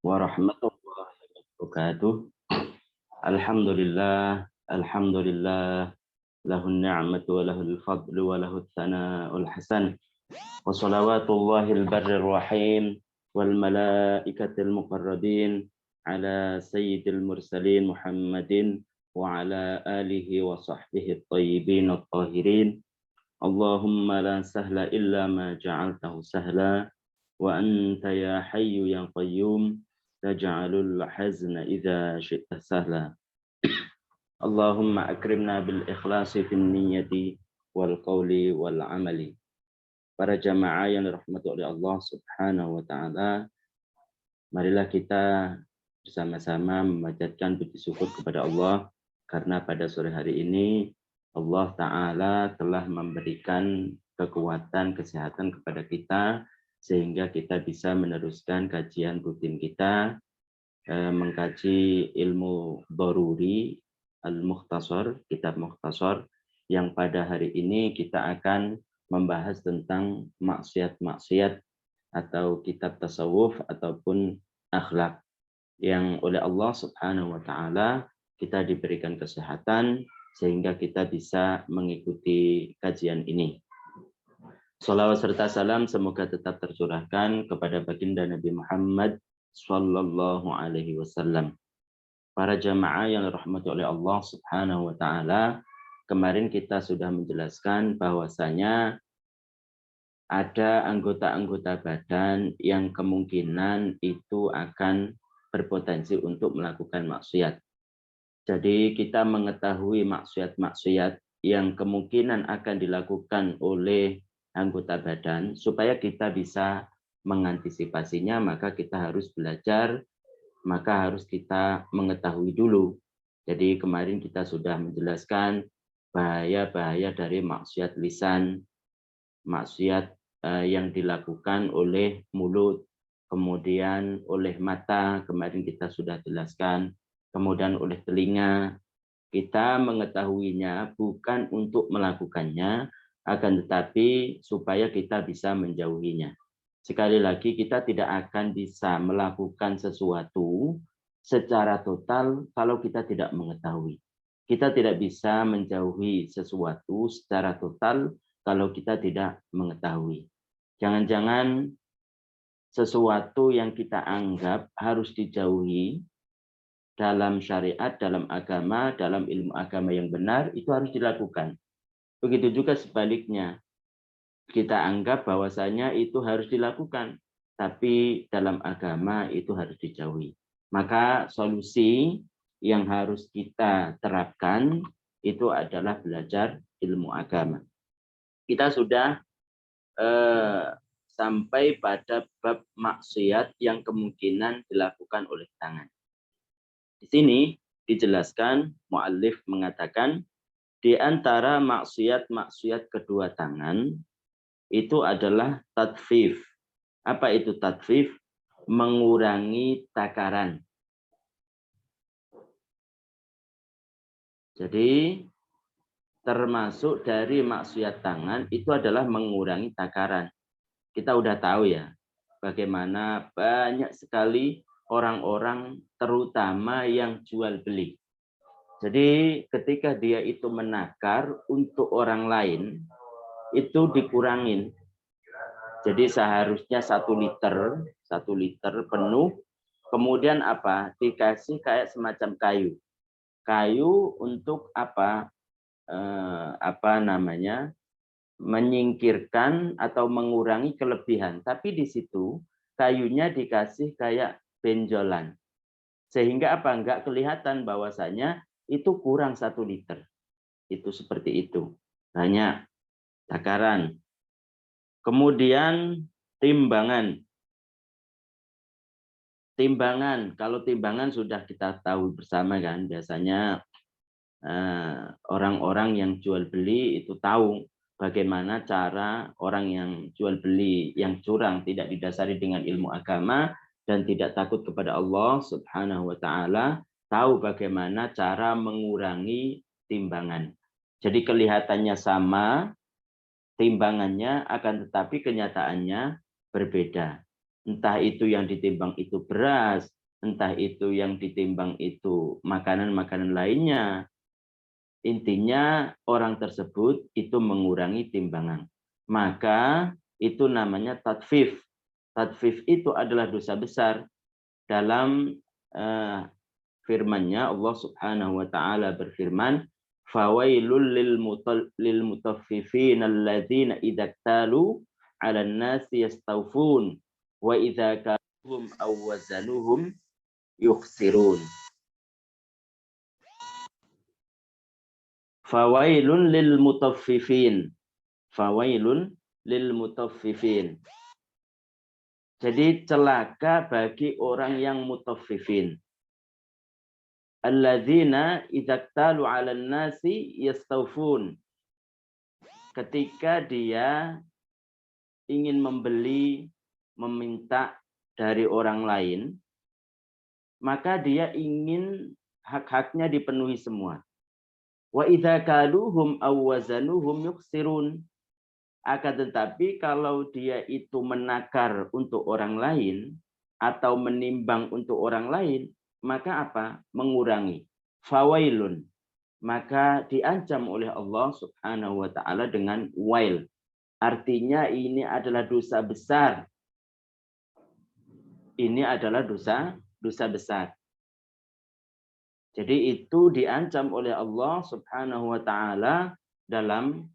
warahmatullahi wabarakatuh. Alhamdulillah, alhamdulillah, lahun ni'matu wa lahul fadlu wa lahut thana'ul hasan. Wa salawatullahil barrir rahim wal malaikatil muqarrabin ala sayyidil mursalin Muhammadin wa ala alihi wa sahbihi at-tayyibin at-tahirin. Allahumma la sahla illa ma ja'altahu sahla wa anta ya hayyu ya qayyum taj'alul hazna idza syi'ta sahla. Allahumma akrimna bil ikhlasi fin niyyati wal qawli wal amali. Para jamaah yang dirahmati oleh Allah Subhanahu wa taala, marilah kita bersama-sama memanjatkan puji syukur kepada Allah karena pada sore hari ini Allah taala telah memberikan kekuatan kesehatan kepada kita sehingga kita bisa meneruskan kajian rutin kita mengkaji ilmu Daruri Al-Mukhtasar, kitab Mukhtasar, yang pada hari ini kita akan membahas tentang maksiat-maksiat atau kitab tasawuf ataupun akhlak yang oleh Allah Subhanahu wa taala kita diberikan kesehatan sehingga kita bisa mengikuti kajian ini. Salawat serta salam semoga tetap tercurahkan kepada baginda Nabi Muhammad sallallahu alaihi wasallam. Para jamaah yang dirahmati oleh Allah Subhanahu wa taala, kemarin kita sudah menjelaskan bahwasanya ada anggota-anggota badan yang kemungkinan itu akan berpotensi untuk melakukan maksiat. Jadi kita mengetahui maksiat-maksiat yang kemungkinan akan dilakukan oleh anggota badan, supaya kita bisa mengantisipasinya, maka kita harus belajar, maka harus kita mengetahui dulu. Jadi kemarin kita sudah menjelaskan bahaya-bahaya dari maksiat lisan, maksiat yang dilakukan oleh mulut, kemudian oleh mata, kemarin kita sudah jelaskan, kemudian oleh telinga. Kita mengetahuinya bukan untuk melakukannya, akan tetapi supaya kita bisa menjauhinya. Sekali lagi, kita tidak akan bisa melakukan sesuatu secara total kalau kita tidak mengetahui. Kita tidak bisa menjauhi sesuatu secara total kalau kita tidak mengetahui. Jangan-jangan sesuatu yang kita anggap harus dijauhi dalam syariat, dalam agama, dalam ilmu agama yang benar, itu harus dilakukan. Begitu juga sebaliknya, kita anggap bahwasanya itu harus dilakukan, tapi dalam agama itu harus dijauhi. Maka solusi yang harus kita terapkan itu adalah belajar ilmu agama. Kita sudah sampai pada bab maksiat yang kemungkinan dilakukan oleh tangan. Di sini dijelaskan, muallif mengatakan, di antara maksiat-maksiat kedua tangan itu adalah tadfif. Apa itu tadfif? Mengurangi takaran. Jadi termasuk dari maksiat tangan itu adalah mengurangi takaran. Kita udah tahu ya, bagaimana banyak sekali orang-orang terutama yang jual beli. Jadi ketika dia itu menakar untuk orang lain, itu dikurangin. Jadi seharusnya 1 liter penuh, kemudian apa? Dikasih kayak semacam kayu. Kayu untuk apa? Menyingkirkan atau mengurangi kelebihan. Tapi di situ kayunya dikasih kayak benjolan. Sehingga apa? Enggak kelihatan bahwasanya itu kurang 1 liter. Itu seperti itu. Banyak takaran. Kemudian timbangan. Timbangan, kalau timbangan sudah kita tahu bersama kan, biasanya orang-orang yang jual beli itu tahu bagaimana cara orang yang jual beli yang curang, tidak didasari dengan ilmu agama dan tidak takut kepada Allah Subhanahu wa taala, tahu bagaimana cara mengurangi timbangan. Jadi kelihatannya sama timbangannya, akan tetapi kenyataannya berbeda. Entah itu yang ditimbang itu beras, entah itu yang ditimbang itu makanan-makanan lainnya. Intinya orang tersebut itu mengurangi timbangan. Maka itu namanya tatfif. Tatfif itu adalah dosa besar. Dalam firman-Nya Allah Subhanahu wa taala berfirman, "Fawailul lil mutaffifin alladzina idza talu 'alan nasi yastawfun wa idza kaluhum aw wazanuhum yukhsirun." Fawailun lil mutaffifin. Fawailun lil mutaffifin. Jadi celaka bagi orang yang mutaffifin. Alladzina idzaktalu 'alan nasi yastawfun. Ketika dia ingin membeli, meminta dari orang lain, maka dia ingin hak-haknya dipenuhi semua. Wa idza kaluhum aw wazanuhum yukhsirun. Akan tetapi kalau dia itu menakar untuk orang lain atau menimbang untuk orang lain, maka apa? Mengurangi. Fawailun. Maka diancam oleh Allah Subhanahu wa taala dengan wail. Artinya ini adalah dosa besar. Ini adalah dosa besar. Jadi itu diancam oleh Allah Subhanahu wa taala dalam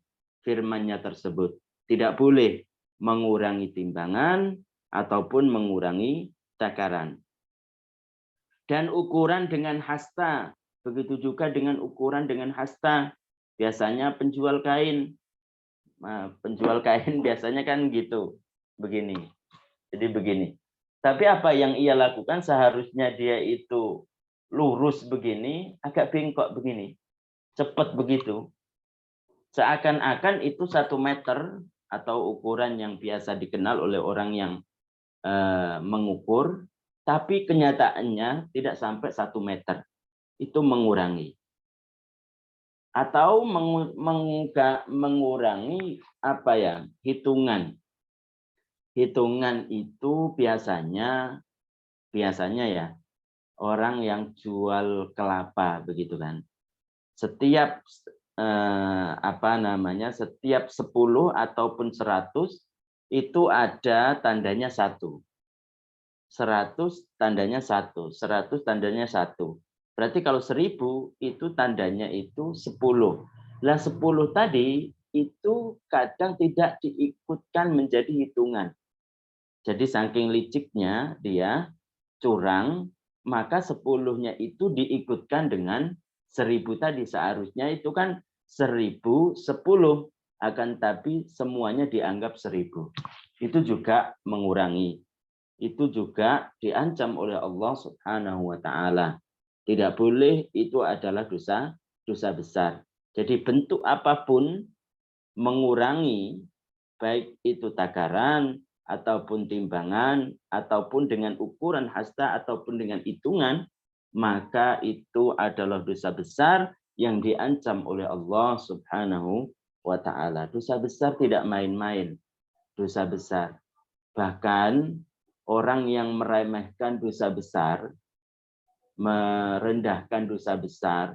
firman-Nya tersebut. Tidak boleh mengurangi timbangan ataupun mengurangi takaran. Dan ukuran dengan hasta, begitu juga dengan ukuran dengan hasta. Biasanya penjual kain biasanya kan gitu, begini. Jadi begini. Tapi apa yang ia lakukan seharusnya dia itu lurus begini, agak bengkok begini. Cepat begitu. Seakan-akan itu 1 meter atau ukuran yang biasa dikenal oleh orang yang mengukur, tapi kenyataannya tidak sampai 1 meter. Itu mengurangi. Atau mengurangi apa ya? Hitungan. Hitungan itu biasanya ya orang yang jual kelapa begitu kan. Setiap setiap 10 ataupun 100 itu ada tandanya 1. 100 tandanya 1, 100 tandanya 1. Berarti kalau 1000 itu tandanya itu 10. Lah 10 tadi itu kadang tidak diikutkan menjadi hitungan. Jadi saking liciknya dia curang, maka 10-nya itu diikutkan dengan 1000 tadi. Seharusnya itu kan 1010, akan tapi semuanya dianggap 1000. Itu juga mengurangi. Itu juga diancam oleh Allah Subhanahu wa taala. Tidak boleh, itu adalah dosa besar. Jadi bentuk apapun mengurangi, baik itu takaran ataupun timbangan ataupun dengan ukuran hasta ataupun dengan hitungan, maka itu adalah dosa besar yang diancam oleh Allah Subhanahu wa taala. Dosa besar tidak main-main. Dosa besar. Bahkan orang yang meremehkan dosa besar, merendahkan dosa besar,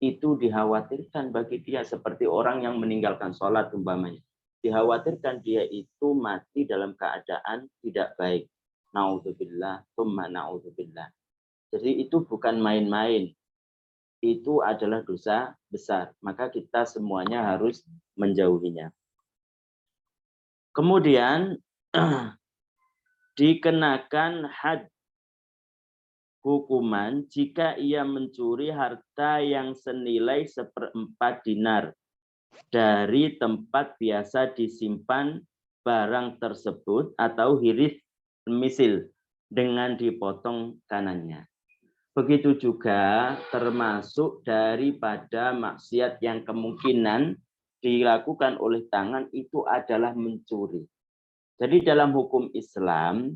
itu dikhawatirkan bagi dia seperti orang yang meninggalkan sholat umpamanya. Dikhawatirkan dia itu mati dalam keadaan tidak baik. Naudzubillah, tsumma naudzubillah. Jadi itu bukan main-main. Itu adalah dosa besar. Maka kita semuanya harus menjauhinya. Kemudian dikenakan had, hukuman jika ia mencuri harta yang senilai 1/4 dinar dari tempat biasa disimpan barang tersebut atau hiris misil dengan dipotong kanannya. Begitu juga termasuk daripada maksiat yang kemungkinan dilakukan oleh tangan itu adalah mencuri. Jadi dalam hukum Islam,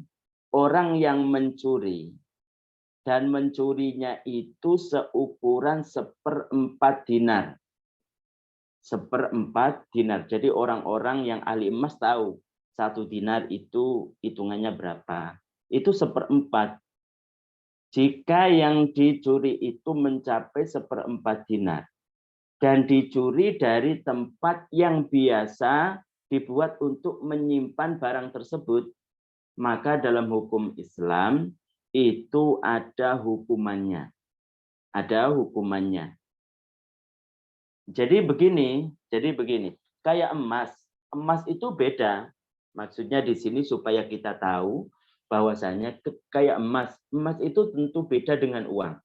orang yang mencuri dan mencurinya itu seukuran 1/4 dinar. 1/4 dinar. Jadi orang-orang yang ahli emas tahu 1 dinar itu hitungannya berapa? Itu 1/4. Jika yang dicuri itu mencapai 1/4 dinar dan dicuri dari tempat yang biasa dibuat untuk menyimpan barang tersebut, maka dalam hukum Islam itu ada hukumannya. Ada hukumannya. Jadi begini, kayak emas. Emas itu beda. Maksudnya di sini supaya kita tahu bahwasanya kayak emas. Emas itu tentu beda dengan uang.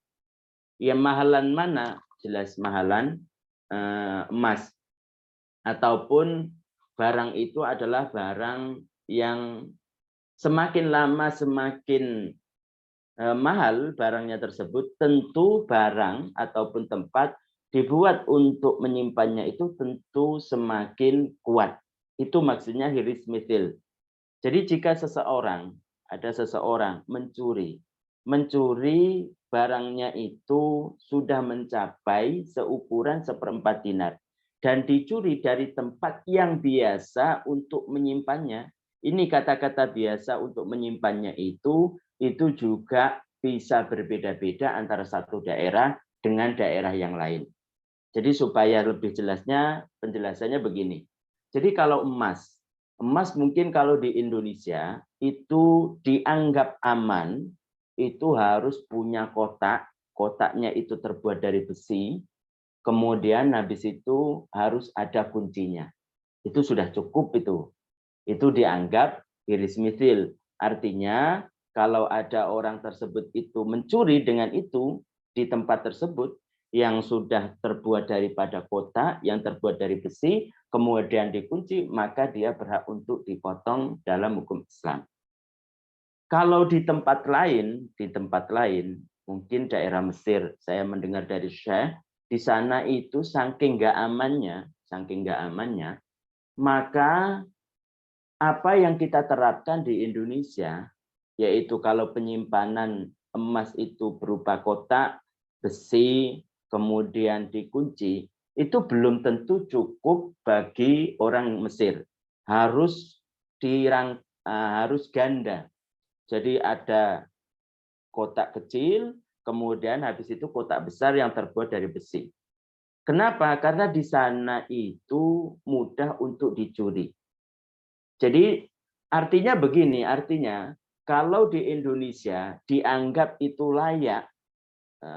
Ya mahalan mana? Jelas mahalan emas. Ataupun barang itu adalah barang yang semakin lama semakin mahal barangnya tersebut, tentu barang ataupun tempat dibuat untuk menyimpannya itu tentu semakin kuat. Itu maksudnya hiris mithil. Jadi jika ada seseorang mencuri barangnya itu sudah mencapai seukuran 1/4 dinar dan dicuri dari tempat yang biasa untuk menyimpannya. Ini kata-kata biasa untuk menyimpannya itu juga bisa berbeda-beda antara satu daerah dengan daerah yang lain. Jadi supaya lebih jelasnya, penjelasannya begini. Jadi kalau emas mungkin kalau di Indonesia itu dianggap aman, itu harus punya kotak, kotaknya itu terbuat dari besi, kemudian habis itu harus ada kuncinya. Itu sudah cukup itu. Itu dianggap hiris mithil. Artinya kalau ada orang tersebut itu mencuri dengan itu di tempat tersebut yang sudah terbuat daripada kotak, yang terbuat dari besi, kemudian dikunci, maka dia berhak untuk dipotong dalam hukum Islam. Kalau di tempat lain, mungkin daerah Mesir, saya mendengar dari Syekh, di sana itu saking nggak amannya, maka apa yang kita terapkan di Indonesia, yaitu kalau penyimpanan emas itu berupa kotak, besi, kemudian dikunci, itu belum tentu cukup bagi orang Mesir. Harus ganda. Jadi ada kotak kecil, kemudian habis itu kotak besar yang terbuat dari besi. Kenapa? Karena di sana itu mudah untuk dicuri. Jadi artinya begini, kalau di Indonesia dianggap itu layak,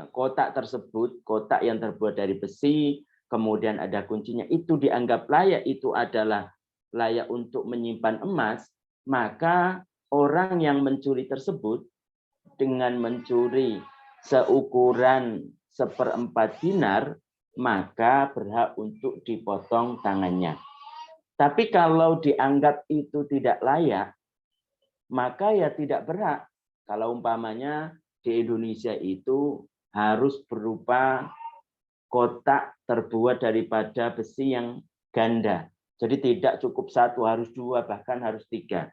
kotak tersebut, kotak yang terbuat dari besi, kemudian ada kuncinya, itu dianggap layak, itu adalah layak untuk menyimpan emas, maka orang yang mencuri tersebut dengan mencuri seukuran 1/4 dinar, maka berhak untuk dipotong tangannya. Tapi kalau dianggap itu tidak layak, maka ya tidak berhak. Kalau umpamanya di Indonesia itu harus berupa kotak terbuat daripada besi yang ganda. Jadi tidak cukup 1, harus 2, bahkan harus 3.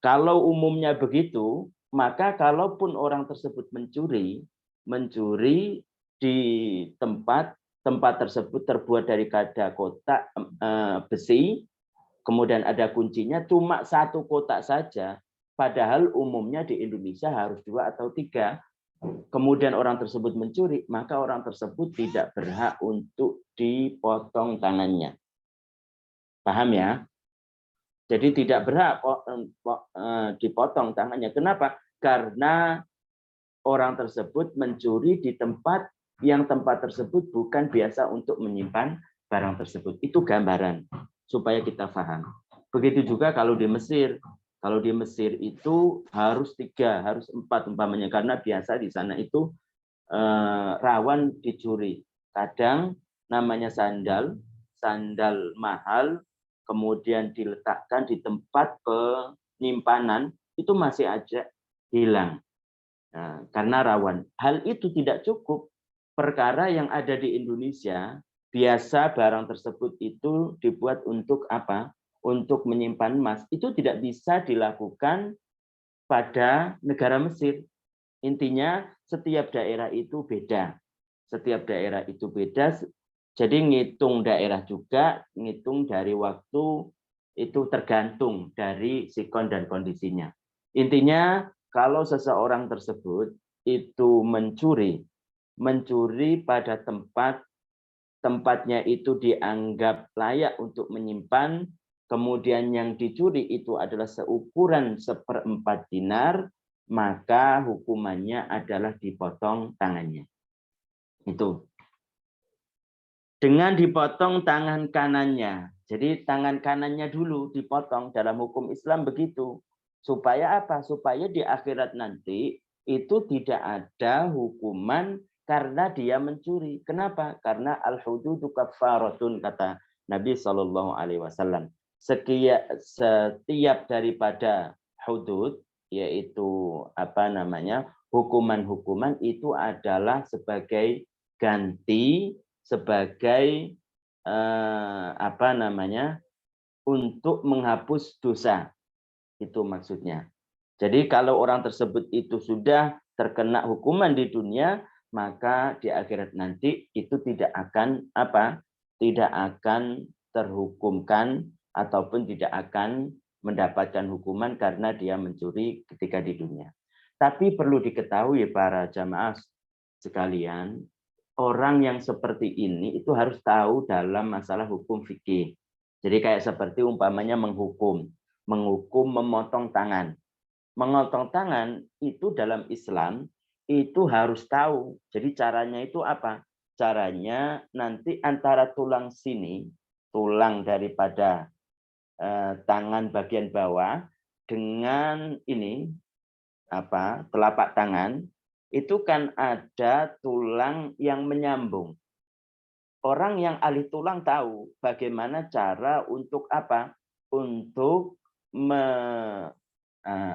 Kalau umumnya begitu, maka kalaupun orang tersebut mencuri di tempat tersebut terbuat dari kotak besi, kemudian ada kuncinya, cuma 1 kotak saja, padahal umumnya di Indonesia harus 2 atau 3. Kemudian orang tersebut mencuri, maka orang tersebut tidak berhak untuk dipotong tangannya. Paham ya? Jadi tidak berhak dipotong tangannya. Kenapa? Karena orang tersebut mencuri di tempat yang tersebut bukan biasa untuk menyimpan barang tersebut. Itu gambaran supaya kita paham. Begitu juga kalau di Mesir. Kalau di Mesir itu harus 3, harus 4 umpamanya, karena biasa di sana itu rawan dicuri. Kadang namanya sandal mahal, kemudian diletakkan di tempat penyimpanan, itu masih aja hilang. Nah, karena rawan. Hal itu tidak cukup. Perkara yang ada di Indonesia, biasa barang tersebut itu dibuat untuk apa? Untuk menyimpan emas. Itu tidak bisa dilakukan pada negara Mesir. Intinya setiap daerah itu beda. Jadi ngitung daerah juga, ngitung dari waktu Itu tergantung dari sikon dan kondisinya. Intinya kalau seseorang tersebut itu mencuri pada tempatnya itu dianggap layak untuk menyimpan, kemudian yang dicuri itu adalah seukuran 1/4 dinar, maka hukumannya adalah dipotong tangannya. Itu. Dengan dipotong tangan kanannya. Jadi tangan kanannya dulu dipotong, dalam hukum Islam begitu. Supaya apa? Supaya di akhirat nanti itu tidak ada hukuman karena dia mencuri. Kenapa? Karena al-hududu kaffaratun, kata Nabi SAW. Setiap daripada hudud, yaitu hukuman-hukuman itu adalah sebagai ganti, sebagai untuk menghapus dosa. Itu maksudnya. Jadi kalau orang tersebut itu sudah terkena hukuman di dunia, maka di akhirat nanti itu tidak akan terhukumkan ataupun tidak akan mendapatkan hukuman karena dia mencuri ketika di dunia. Tapi perlu diketahui para jamaah sekalian, orang yang seperti ini itu harus tahu dalam masalah hukum fikih. Jadi kayak seperti umpamanya menghukum memotong tangan. Memotong tangan itu dalam Islam itu harus tahu. Jadi caranya itu apa? Caranya nanti antara tulang sini, tulang daripada tangan bagian bawah dengan ini telapak tangan, itu kan ada tulang yang menyambung. Orang yang ahli tulang tahu bagaimana cara untuk Untuk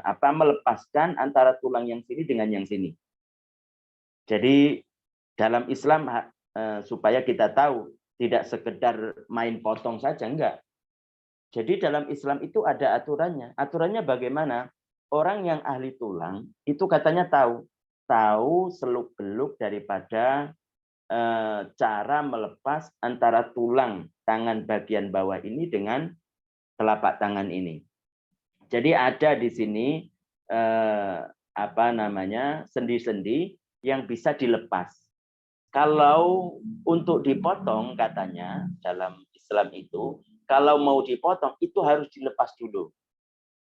melepaskan antara tulang yang sini dengan yang sini. Jadi dalam Islam supaya kita tahu tidak sekedar main potong saja, enggak. Jadi dalam Islam itu ada aturannya. Aturannya bagaimana? Orang yang ahli tulang itu katanya tahu seluk-beluk daripada cara melepas antara tulang tangan bagian bawah ini dengan telapak tangan ini. Jadi ada di sini sendi-sendi yang bisa dilepas. Kalau untuk dipotong katanya dalam Islam itu, kalau mau dipotong itu harus dilepas dulu.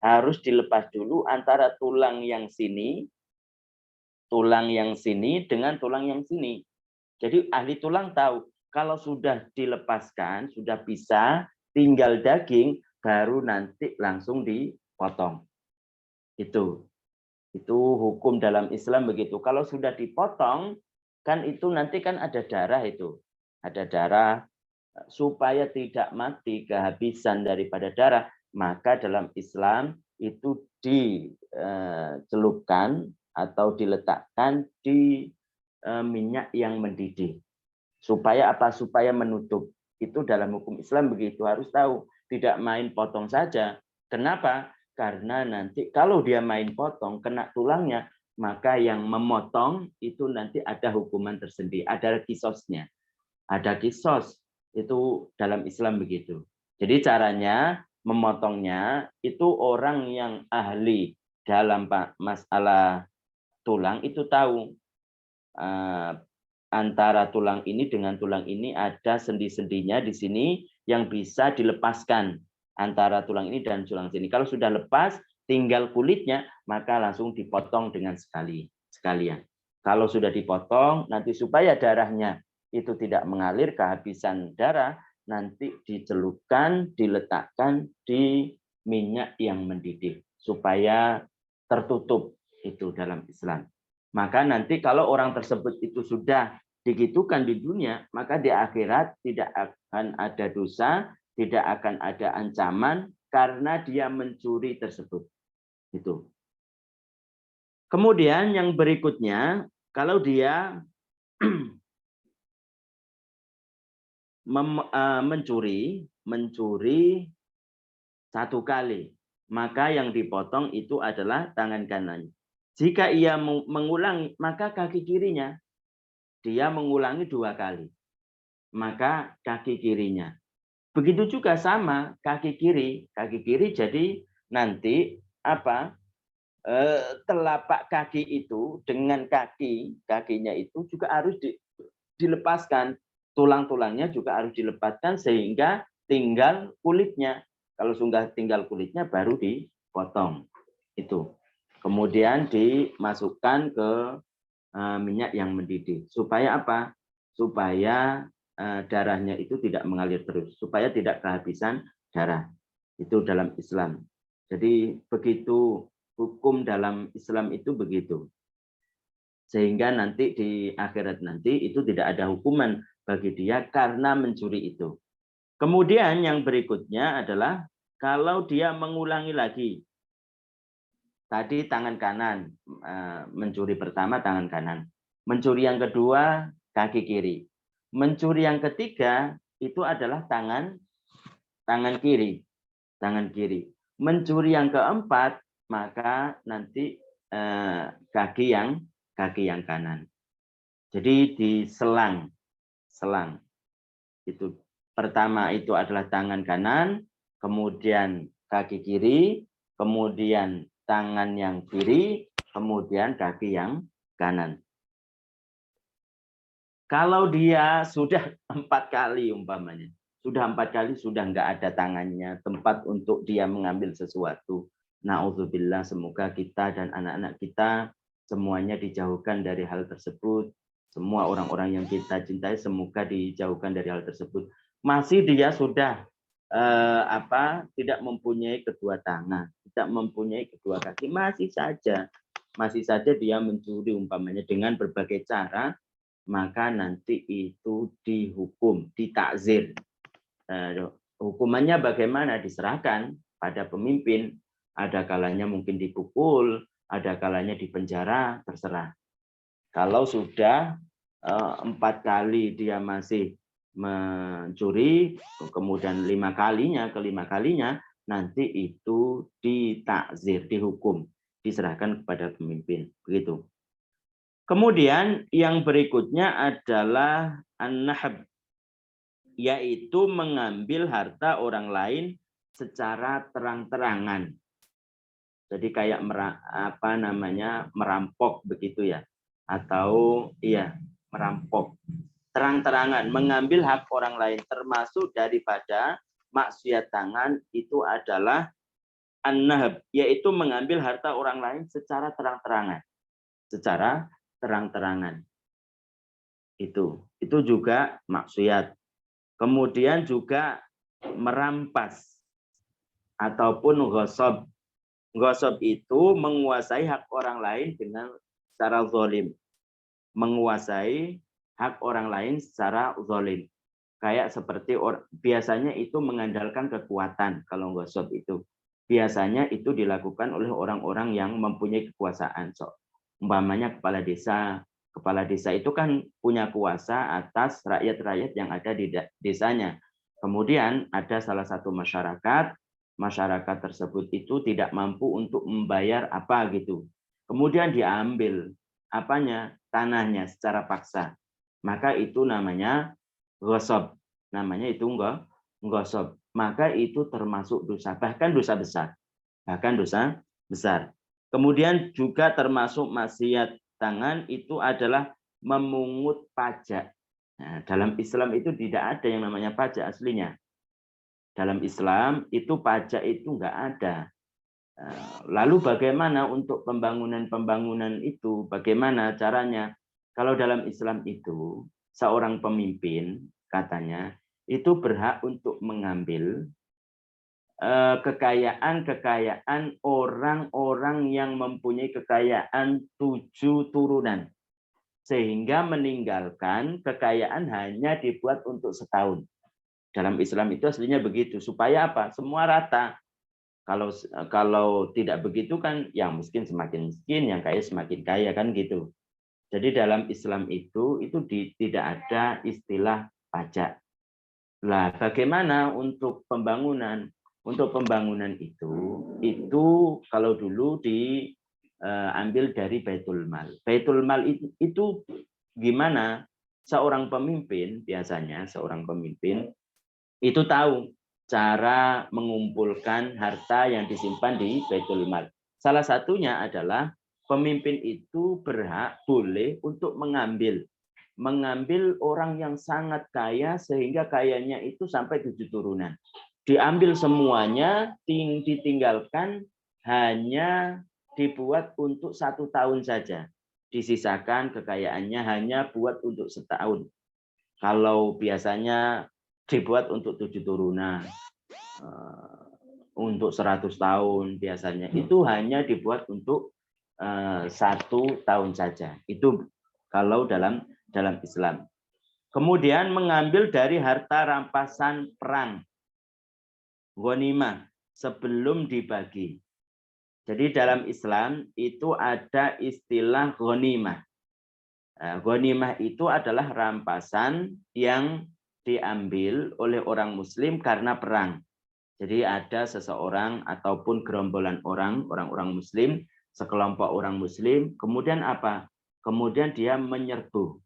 Harus dilepas dulu antara tulang yang sini dengan tulang yang sini. Jadi ahli tulang tahu kalau sudah dilepaskan, sudah bisa, tinggal daging, baru nanti langsung dipotong. Itu hukum dalam Islam begitu. Kalau sudah dipotong, kan itu nanti kan ada darah itu. Ada darah, supaya tidak mati kehabisan daripada darah, maka dalam Islam itu dicelupkan atau diletakkan di minyak yang mendidih. Supaya Supaya menutup. Itu dalam hukum Islam begitu, harus tahu. Tidak main potong saja. Kenapa? Karena nanti kalau dia main potong, kena tulangnya, maka yang memotong itu nanti ada hukuman tersendiri. Ada kisosnya. Ada kisos. Itu dalam Islam begitu. Jadi caranya memotongnya itu orang yang ahli dalam masalah tulang itu tahu. Antara tulang ini dengan tulang ini ada sendi-sendinya di sini yang bisa dilepaskan antara tulang ini dan tulang sini. Kalau sudah lepas, tinggal kulitnya, maka langsung dipotong dengan sekalian. Kalau sudah dipotong, nanti supaya darahnya itu tidak mengalir, kehabisan darah, nanti dicelupkan, diletakkan di minyak yang mendidih supaya tertutup itu dalam Islam. Maka nanti kalau orang tersebut itu sudah digitukan di dunia, maka di akhirat tidak akan ada dosa, tidak akan ada ancaman karena dia mencuri tersebut. Itu. Kemudian yang berikutnya, kalau dia mencuri satu kali, maka yang dipotong itu adalah tangan kanan. Jika ia mengulangi, maka kaki kirinya. Dia mengulangi 2 kali. Maka kaki kirinya. Begitu juga sama kaki kiri. Kaki kiri jadi nanti apa? Telapak kaki itu dengan kakinya itu juga harus dilepaskan. Tulang-tulangnya juga harus dilepaskan sehingga tinggal kulitnya. Kalau sudah tinggal kulitnya baru dipotong. Itu. Kemudian dimasukkan ke minyak yang mendidih. Supaya apa? Supaya darahnya itu tidak mengalir terus. Supaya tidak kehabisan darah. Itu dalam Islam. Jadi begitu hukum dalam Islam itu begitu. Sehingga nanti di akhirat nanti itu tidak ada hukuman bagi dia karena mencuri itu. Kemudian yang berikutnya adalah kalau dia mengulangi lagi. Tadi tangan kanan, mencuri pertama tangan kanan. Mencuri yang kedua kaki kiri. Mencuri yang ketiga itu adalah tangan kiri. Tangan kiri. Mencuri yang keempat maka nanti kaki yang kanan. Jadi diselang, itu pertama itu adalah tangan kanan, kemudian kaki kiri, kemudian tangan yang kiri, kemudian kaki yang kanan. Kalau dia sudah 4 kali umpamanya, sudah 4 kali sudah nggak ada tangannya, tempat untuk dia mengambil sesuatu. Na'udzubillah, semoga kita dan anak-anak kita semuanya dijauhkan dari hal tersebut. Semua orang-orang yang kita cintai semoga dijauhkan dari hal tersebut. Masih dia sudah tidak mempunyai kedua tangan, tidak mempunyai kedua kaki, masih saja dia mencuri umpamanya dengan berbagai cara, maka nanti itu dihukum, ditakzir. Hukumannya bagaimana? Diserahkan pada pemimpin. Ada kalanya mungkin dipukul, ada kalanya dipenjara, terserah. Kalau sudah 4 kali dia masih mencuri, kemudian 5 kalinya, nanti itu ditakzir, dihukum, diserahkan kepada pemimpin. Begitu. Kemudian yang berikutnya adalah an-nahb, yaitu mengambil harta orang lain secara terang-terangan. Jadi kayak merampok begitu ya, atau merampok terang-terangan, mengambil hak orang lain, termasuk daripada maksiat tangan itu adalah an-nahb, yaitu mengambil harta orang lain secara terang-terangan. Secara terang-terangan. Itu juga maksiat. Kemudian juga merampas ataupun ghasab. Ghasab itu menguasai hak orang lain dengan secara zalim. Menguasai hak orang lain secara zalim. Kayak seperti biasanya itu mengandalkan kekuatan kalau ghasab itu. Biasanya itu dilakukan oleh orang-orang yang mempunyai kekuasaan. Umpamanya kepala desa. Kepala desa itu kan punya kuasa atas rakyat-rakyat yang ada di desanya. Kemudian ada salah satu masyarakat tersebut itu tidak mampu untuk membayar apa gitu. Kemudian diambil tanahnya secara paksa. Maka itu namanya ghasab. Namanya itu ghasab. Maka itu termasuk dosa, bahkan dosa besar. Kemudian juga termasuk maksiat tangan itu adalah memungut pajak. Nah, dalam Islam itu tidak ada yang namanya pajak aslinya. Dalam Islam itu pajak itu enggak ada. Lalu bagaimana untuk pembangunan itu? Bagaimana caranya? Kalau dalam Islam itu seorang pemimpin katanya itu berhak untuk mengambil kekayaan orang-orang yang mempunyai kekayaan 7 turunan. Sehingga meninggalkan kekayaan hanya dibuat untuk setahun. Dalam Islam itu aslinya begitu. Supaya apa? Semua rata. Kalau tidak begitu kan yang miskin semakin miskin, yang kaya semakin kaya kan gitu. Jadi dalam Islam itu tidak ada istilah pajak. Lah bagaimana untuk pembangunan? Untuk pembangunan itu kalau dulu diambil dari Baitul Mal. Baitul Mal itu gimana? Seorang pemimpin biasanya itu tahu cara mengumpulkan harta yang disimpan di Baitul Mal. Salah satunya adalah pemimpin itu berhak boleh untuk mengambil orang yang sangat kaya sehingga kayanya itu sampai 7 turunan. Diambil semuanya, ditinggalkan hanya dibuat untuk 1 tahun saja. Disisakan kekayaannya hanya buat untuk setahun. Kalau biasanya dibuat untuk 7 turunan, untuk 100 tahun biasanya, itu hanya dibuat untuk 1 tahun saja. Itu kalau dalam Islam. Kemudian mengambil dari harta rampasan perang, ghanimah, sebelum dibagi. Jadi dalam Islam itu ada istilah ghanimah. Ghanimah itu adalah rampasan yang diambil oleh orang Muslim karena perang. Jadi ada seseorang ataupun gerombolan orang-orang Muslim, sekelompok orang Muslim, kemudian apa? Kemudian dia menyerbu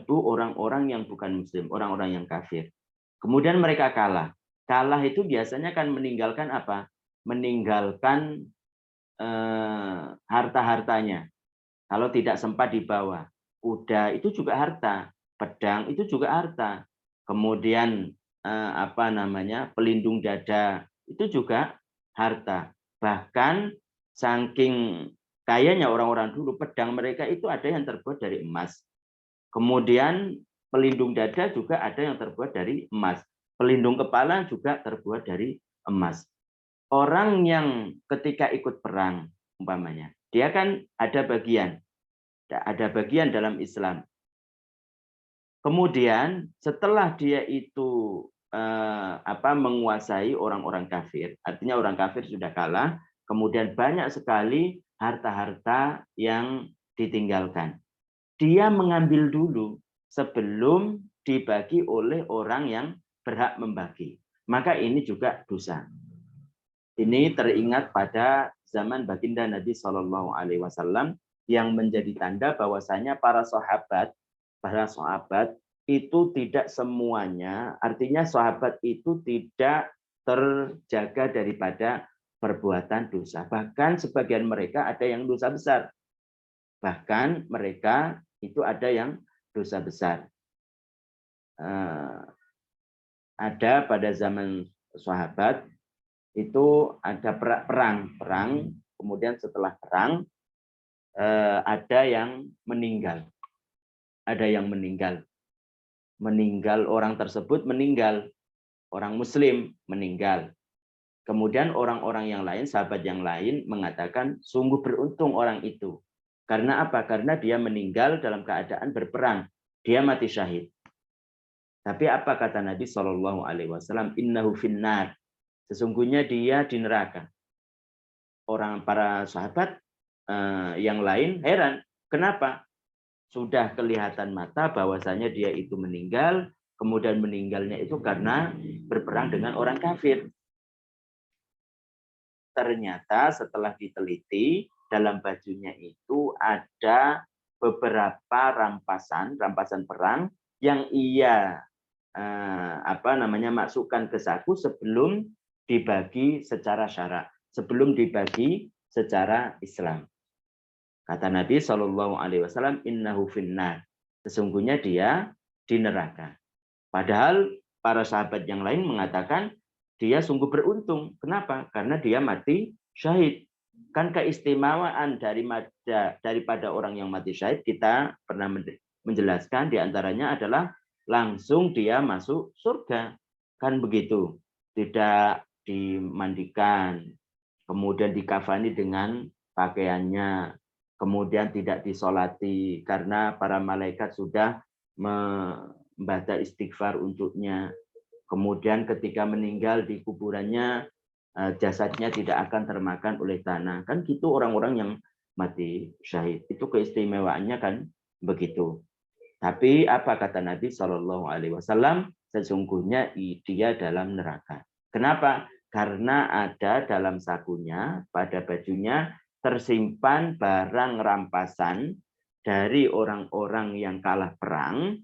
orang-orang yang bukan Muslim, orang-orang yang kafir. Kemudian mereka kalah. Kalah itu biasanya kan meninggalkan apa? Meninggalkan harta-hartanya. Kalau tidak sempat dibawa, kuda itu juga harta, pedang itu juga harta. Kemudian pelindung dada itu juga harta. Bahkan saking kayanya orang-orang dulu, pedang mereka itu ada yang terbuat dari emas. Kemudian pelindung dada juga ada yang terbuat dari emas. Pelindung kepala juga terbuat dari emas. Orang yang ketika ikut perang, umpamanya, dia kan ada bagian dalam Islam. Kemudian setelah dia itu menguasai orang-orang kafir, artinya orang kafir sudah kalah, kemudian banyak sekali harta-harta yang ditinggalkan. Dia mengambil dulu sebelum dibagi oleh orang yang berhak membagi. Maka ini juga dosa. Ini teringat pada zaman baginda Nabi Shallallahu Alaihi Wasallam yang menjadi tanda bahwasanya para sahabat itu tidak semuanya, artinya sahabat itu tidak terjaga daripada perbuatan dosa. Bahkan sebagian mereka ada yang dosa besar. Bahkan mereka itu ada yang dosa besar. Ada pada zaman sahabat itu ada perang, kemudian setelah perang ada yang meninggal. Orang tersebut meninggal, orang Muslim meninggal. Kemudian orang-orang yang lain, sahabat yang lain mengatakan sungguh beruntung orang itu. Karena apa? Karena dia meninggal dalam keadaan berperang. Dia mati syahid. Tapi apa kata Nabi Shallallahu Alaihi Wasallam? Innahu finnar. Sesungguhnya dia di neraka. Para sahabat yang lain heran. Kenapa? Sudah kelihatan mata bahwasanya dia itu meninggal. Kemudian meninggalnya itu karena berperang dengan orang kafir. Ternyata setelah diteliti, dalam bajunya itu ada beberapa rampasan perang yang ia masukkan ke saku sebelum dibagi secara syara, sebelum dibagi secara Islam. Kata Nabi Shallallahu Alaihi Wasallam, innahu finnar. Sesungguhnya dia di neraka. Padahal para sahabat yang lain mengatakan dia sungguh beruntung. Kenapa? Karena dia mati syahid. Kan keistimewaan daripada orang yang mati syahid kita pernah menjelaskan, diantaranya adalah langsung dia masuk surga. Kan begitu. Tidak dimandikan, kemudian dikafani dengan pakaiannya, kemudian tidak disolati karena para malaikat sudah membaca istighfar untuknya. Kemudian ketika meninggal di kuburannya, jasadnya tidak akan termakan oleh tanah. Kan gitu orang-orang yang mati syahid. Itu keistimewaannya kan begitu. Tapi apa kata Nabi Shallallahu Alaihi Wasallam? Sesungguhnya dia dalam neraka. Kenapa? Karena ada dalam sakunya, pada bajunya tersimpan barang rampasan dari orang-orang yang kalah perang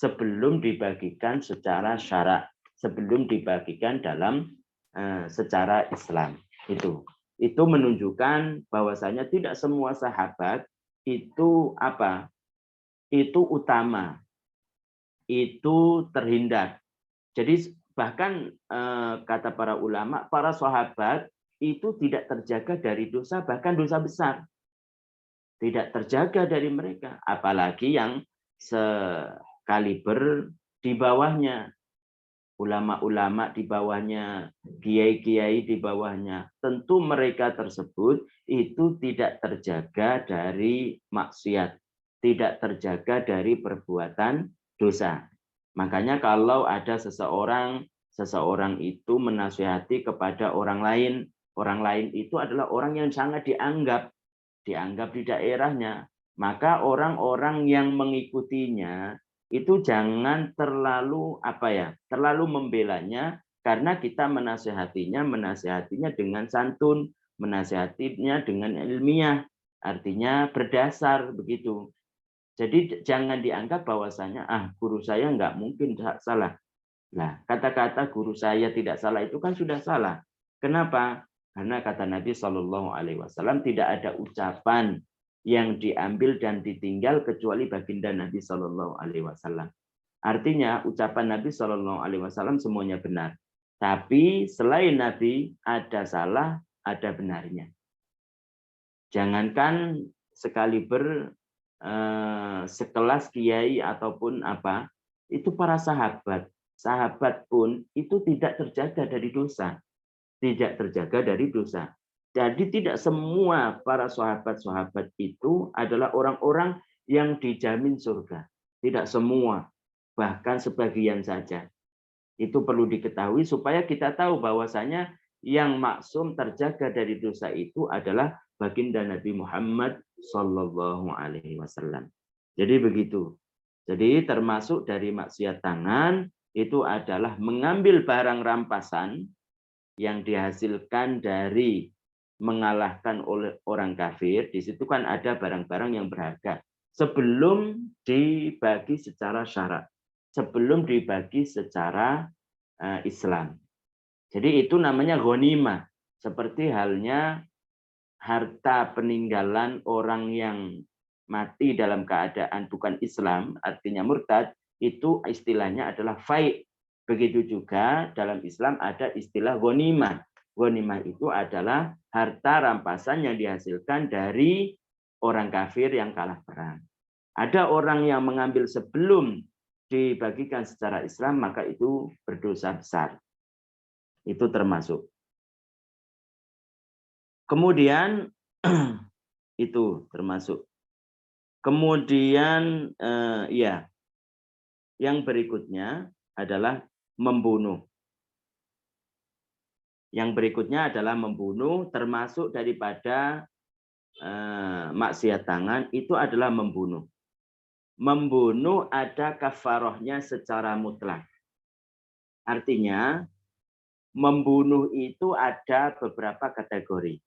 sebelum dibagikan secara syara. sebelum dibagikan dalam secara Islam. Itu menunjukkan bahwasanya tidak semua sahabat itu apa? Itu utama, itu terhindar. Jadi bahkan kata para ulama, para sahabat itu tidak terjaga dari dosa, bahkan dosa besar. Tidak terjaga dari mereka, apalagi yang sekaliber di bawahnya. Ulama-ulama di bawahnya, kiai-kiai di bawahnya. Tentu mereka tersebut itu tidak terjaga dari maksiat, tidak terjaga dari perbuatan dosa. Makanya kalau ada seseorang itu menasihati kepada orang lain itu adalah orang yang sangat dianggap di daerahnya, maka orang-orang yang mengikutinya itu jangan terlalu terlalu membelanya, karena kita menasehatinya dengan santun, menasehatinya dengan ilmiah, artinya berdasar begitu. Jadi jangan dianggap bahwasanya guru saya nggak mungkin salah. Nah, kata-kata guru saya tidak salah itu kan sudah salah. Kenapa? Karena kata Nabi Shallallahu Alaihi Wasallam tidak ada ucapan yang diambil dan ditinggal kecuali baginda Nabi Shallallahu Alaihi Wasallam. Artinya ucapan Nabi Shallallahu Alaihi Wasallam semuanya benar. Tapi selain Nabi ada salah, ada benarnya. Jangankan sekaliber sekelas kiai ataupun apa, itu para sahabat. Sahabat pun itu tidak terjaga dari dosa. Tidak terjaga dari dosa. Jadi tidak semua para sahabat-sahabat itu adalah orang-orang yang dijamin surga. Tidak semua. Bahkan sebagian saja. Itu perlu diketahui supaya kita tahu bahwasanya yang maksum terjaga dari dosa itu adalah baginda Nabi Muhammad Sallallahu Alaihi Wasallam. Jadi begitu. Jadi termasuk dari maksiat tangan itu adalah mengambil barang rampasan yang dihasilkan dari mengalahkan oleh orang kafir. Di situ kan ada barang-barang yang berharga sebelum dibagi secara syarat, sebelum dibagi secara Islam. Jadi itu namanya ghanimah, seperti halnya harta peninggalan orang yang mati dalam keadaan bukan Islam, artinya murtad, itu istilahnya adalah fai'. Begitu juga dalam Islam ada istilah ghanimah. Ghanimah itu adalah harta rampasan yang dihasilkan dari orang kafir yang kalah perang. Ada orang yang mengambil sebelum dibagikan secara Islam, maka itu berdosa besar. Itu termasuk. Kemudian itu termasuk. Kemudian yang berikutnya adalah membunuh. Yang berikutnya adalah membunuh, termasuk daripada maksiat tangan itu adalah membunuh. Membunuh ada kafarohnya secara mutlak. Artinya membunuh itu ada beberapa kategori.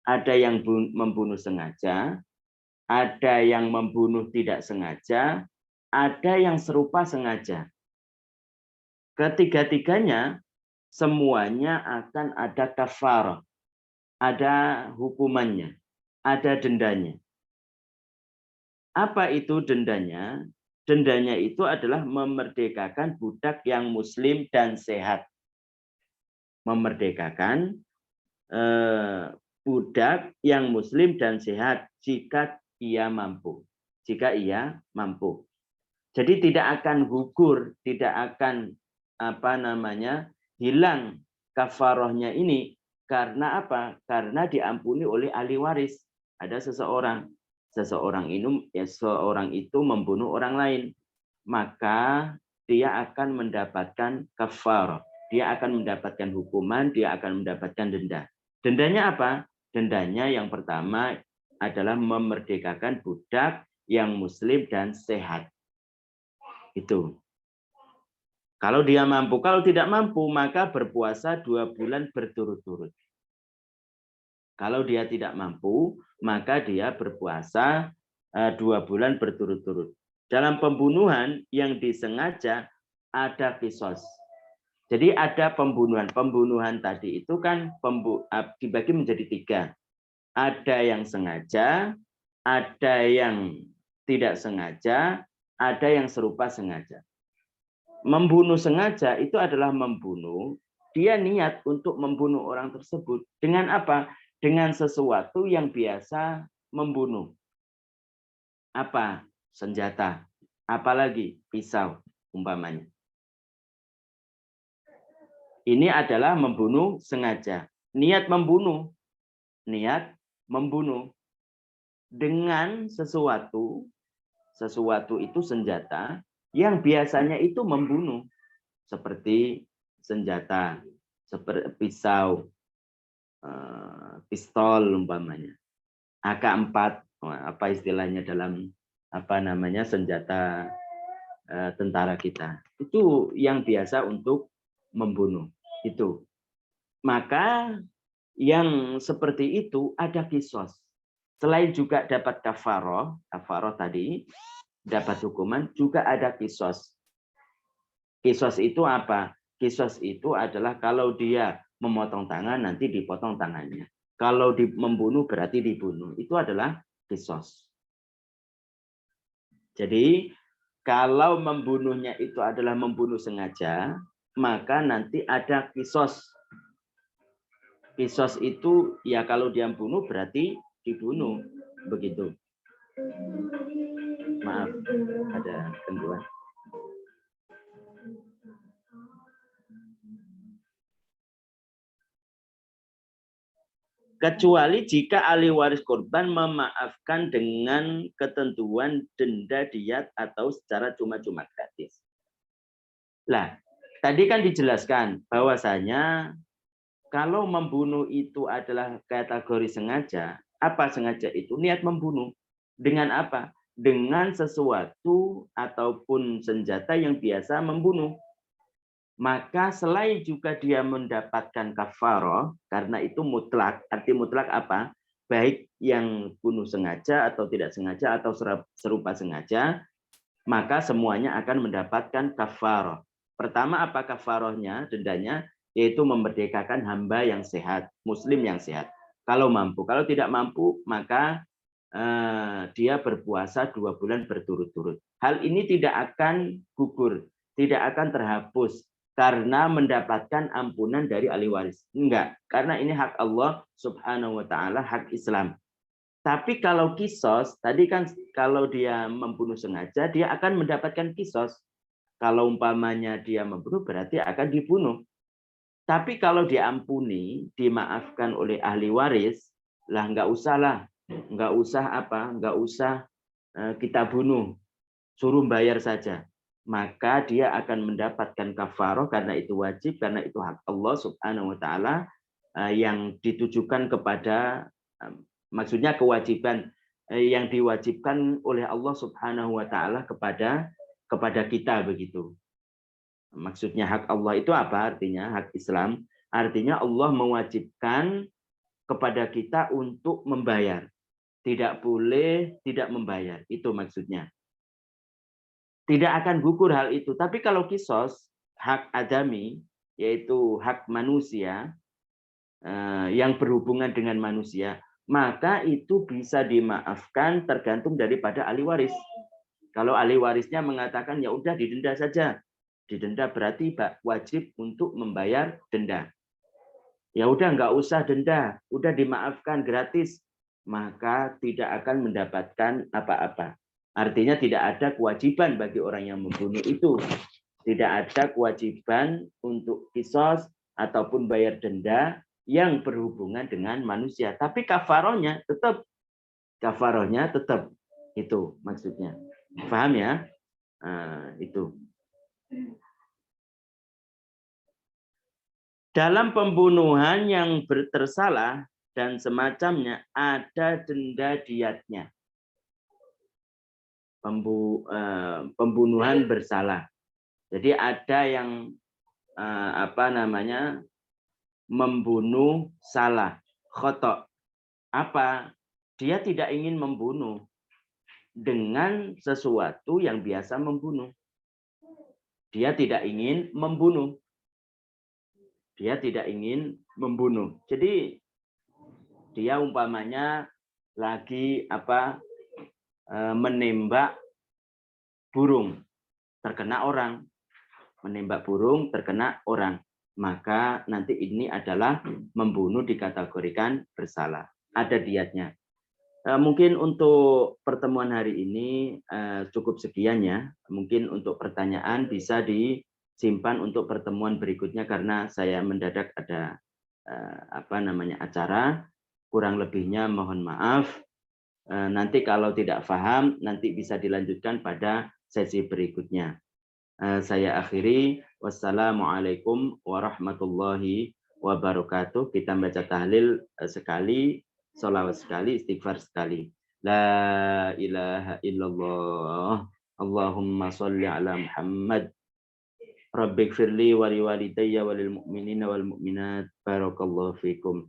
Ada yang membunuh sengaja, ada yang membunuh tidak sengaja, ada yang serupa sengaja. Ketiga-tiganya semuanya akan ada kafarah, ada hukumannya, ada dendanya. Apa itu dendanya? Dendanya itu adalah memerdekakan budak yang muslim dan sehat. Memerdekakan budak yang muslim dan sehat jika ia mampu. Jika ia mampu. Jadi tidak akan gugur, tidak akan hilang kafarohnya ini. Karena apa? Karena diampuni oleh ahli waris. Ada seseorang itu membunuh orang lain, maka dia akan mendapatkan kafarah, dia akan mendapatkan hukuman, dia akan mendapatkan denda. Dendanya apa? Dendanya yang pertama adalah memerdekakan budak yang muslim dan sehat. Itu. Kalau dia mampu, kalau tidak mampu maka berpuasa 2 bulan berturut-turut. Kalau dia tidak mampu, maka dia berpuasa 2 bulan berturut-turut. Dalam pembunuhan yang disengaja ada kisos. Jadi ada pembunuhan. Pembunuhan tadi itu kan dibagi menjadi 3. Ada yang sengaja, ada yang tidak sengaja, ada yang serupa sengaja. Membunuh sengaja itu adalah membunuh, dia niat untuk membunuh orang tersebut. Dengan apa? Dengan sesuatu yang biasa membunuh. Apa? Senjata. Apalagi pisau umpamanya. Ini adalah membunuh sengaja. Niat membunuh. Niat membunuh. Dengan sesuatu itu senjata yang biasanya itu membunuh. Seperti senjata, seperti pisau, pistol umpamanya. AK-4, apa istilahnya dalam senjata tentara kita. Itu yang biasa untuk membunuh. Itu. Maka yang seperti itu ada kisos. Selain juga dapat kafaroh tadi, dapat hukuman, juga ada kisos. Kisos itu apa? Kisos itu adalah kalau dia memotong tangan, nanti dipotong tangannya. Kalau membunuh berarti dibunuh. Itu adalah kisos. Jadi kalau membunuhnya itu adalah membunuh sengaja, maka nanti ada kisos. Kisos itu ya kalau dia bunuh berarti dibunuh, begitu. Maaf, ada gangguan. Kecuali jika ahli waris korban memaafkan dengan ketentuan denda diat atau secara cuma-cuma gratis. Lah, tadi kan dijelaskan bahwasanya kalau membunuh itu adalah kategori sengaja, apa sengaja itu? Niat membunuh. Dengan apa? Dengan sesuatu ataupun senjata yang biasa membunuh. Maka selain juga dia mendapatkan kafaroh, karena itu mutlak. Arti mutlak apa? Baik yang bunuh sengaja atau tidak sengaja atau serupa sengaja, maka semuanya akan mendapatkan kafaroh. Pertama apa kafarohnya, dendanya? Yaitu memerdekakan hamba yang sehat, muslim yang sehat. Kalau mampu, kalau tidak mampu, maka dia berpuasa 2 bulan berturut-turut. Hal ini tidak akan gugur, tidak akan terhapus karena mendapatkan ampunan dari ahli waris. Enggak, karena ini hak Allah Subhanahu wa taala, hak Islam. Tapi kalau kisos, tadi kan kalau dia membunuh sengaja, dia akan mendapatkan kisos. Kalau umpamanya dia membunuh, berarti akan dibunuh. Tapi kalau diampuni, dimaafkan oleh ahli waris, lah nggak usah kita bunuh, suruh bayar saja. Maka dia akan mendapatkan kafaroh karena itu wajib, karena itu hak Allah Subhanahu wa taala yang ditujukan kepada, maksudnya kewajiban yang diwajibkan oleh Allah Subhanahu wa taala kepada kita, begitu. Maksudnya hak Allah itu apa artinya? Hak Islam artinya Allah mewajibkan kepada kita untuk membayar. Tidak boleh tidak membayar. Itu maksudnya. Tidak akan gugur hal itu. Tapi kalau kisos, hak adami, yaitu hak manusia yang berhubungan dengan manusia, maka itu bisa dimaafkan tergantung daripada ahli waris. Kalau ahli warisnya mengatakan ya udah didenda saja, didenda berarti wajib untuk membayar denda. Ya udah nggak usah denda, udah dimaafkan gratis, maka tidak akan mendapatkan apa-apa. Artinya tidak ada kewajiban bagi orang yang membunuh itu. Tidak ada kewajiban untuk kisos ataupun bayar denda yang berhubungan dengan manusia. Tapi kafarohnya tetap itu maksudnya. Paham ya? Itu. Dalam pembunuhan yang tersalah dan semacamnya ada denda diatnya. Pembunuhan bersalah. Jadi ada yang membunuh salah, khotok. Apa? Dia tidak ingin membunuh dengan sesuatu yang biasa membunuh. Dia tidak ingin membunuh. Dia tidak ingin membunuh. Jadi dia umpamanya lagi menembak burung, terkena orang. Menembak burung, terkena orang. Maka nanti ini adalah membunuh, dikategorikan bersalah. Ada diatnya. Mungkin untuk pertemuan hari ini cukup sekian ya. Mungkin untuk pertanyaan bisa disimpan untuk pertemuan berikutnya karena saya mendadak ada acara. Kurang lebihnya mohon maaf. Nanti kalau tidak paham nanti bisa dilanjutkan pada sesi berikutnya. Saya akhiri. Wassalamualaikum warahmatullahi wabarakatuh. Kita baca tahlil sekali, sholawat sekali, istighfar sekali. La ilaha illallah. Allahumma sholli ala Muhammad. Rabbighfirli wa liwalidayya wa lil mu'minina wal mu'minat. Barakallahu fikum.